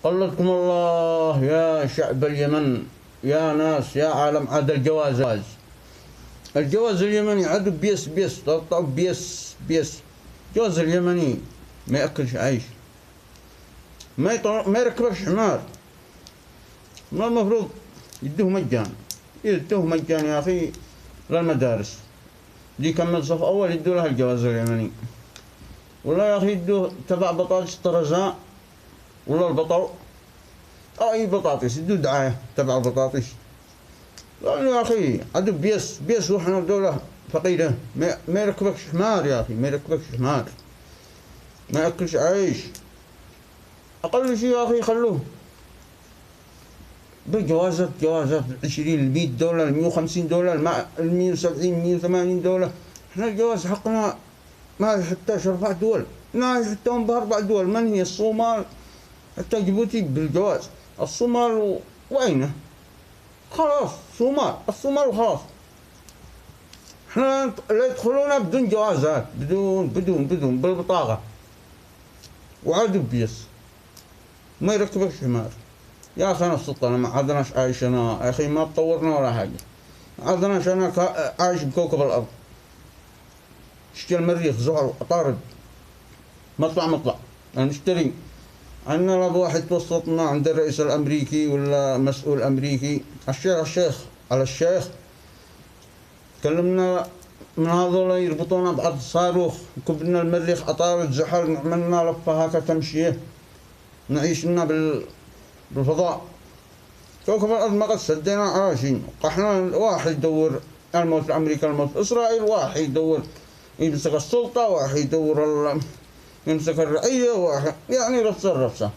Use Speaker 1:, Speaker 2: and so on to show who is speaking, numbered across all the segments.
Speaker 1: قلدكم الله يا شعب اليمن، يا ناس، يا عالم. عاد الجواز اليمني عاد بيس طب بيس. الجواز اليمني ما ياكلش عيش، ما يركبش حمار. ما المفروض يدوه مجان يا اخي للمدارس دي. كمل صف اول يدوا لها الجواز اليمني، ولا يا اخي يدوه تبع بطاطس طرزاء ولا البطل أو أي بطاطس، يدو دعاية تبع البطاطس. لأنه يا أخي عدو بيس وإحنا دولة فقيرة. ما يركبكش حمار يا أخي، ما يركبكش حمار، ما يأكلش عيش. أقل شيء يا أخي خلوه بالجوازات، جوازات 20 $100 $150 مع 170 $180. إحنا الجواز حقنا ما يحتاج 4 دول، ما يحتاجون ب4 دول. من هي؟ الصومال، حتى جيبوتي بالجواز. الصومال وينه؟ خلاص الصومال وخلاص. احنا لا يدخلونا بدون جوازات، بدون بالبطاقة. وعادوا بيس ما يركبكش حمار. يا أخي أنا السلطنة ما عادناش عايش. أنا يا أخي ما تطورنا ولا حاجة. ما عادناش. أنا عايش بكوكب الأرض. اشتري المريخ، زهر، عطارد، مطلع نشتري. عندنا لابد واحد توسطنا عند الرئيس الأمريكي ولا مسؤول أمريكي، الشيخ كلمنا من هذول يربطونا بعض صاروخ، يكبنا المريخ عطارد زحل، نعملنا لفة هكا تمشيه، نعيش لنا بالفضاء. كوكب الأرض ما قد سدينا عايشين. احنا واحد يدور الموت أمريكا، الموت إسرائيل، واحد يدور يمسك السلطة، واحد يدور يمسك الرعية، واحد يعني رفسة.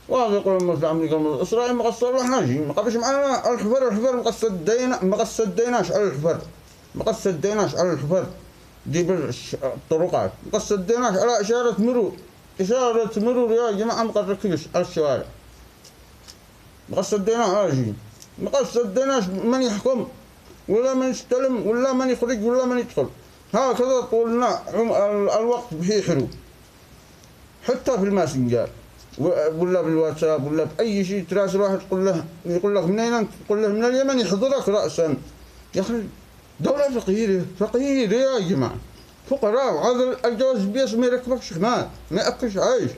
Speaker 1: وهذا يقول الموت أمريكا، الموت إسرائيل. ما قد صلحنا شيء، ما قدش معنا الحفر ما قد سديناش على الحفر دي بالطرقات. ما قد سديناش على إشارة مرور يا جماعة. ما قد ركبش على الشوارع، ما قد سديناش على شيء. ما قد سديناش من يحكم ولا من يستلم ولا من يخرج ولا من يدخل. هكذا طولنا الوقت به حلو. حتى في الماسنجر ولا بالواتساب ولا بأي شيء تراسل واحد يقول لك منين أنت؟ تقول له من اليمن، يحضرك رأسا. يا أخي دولة فقيرة يا جماعة، فقراء. وهذا الجواز بيس ما يركبكش حمار، ما يأكلش عيش.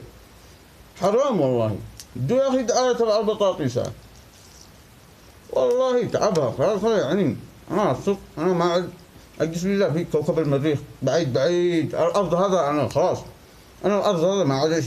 Speaker 1: حرام والله. دو يا أخي دعاية تبع البطاطسات والله تعبها. خلاص يعني أنا ما أجلس بالله في كوكب المريخ بعيد. الأرض هذا أنا خلاص، أنا الأرض هذا ما عادش.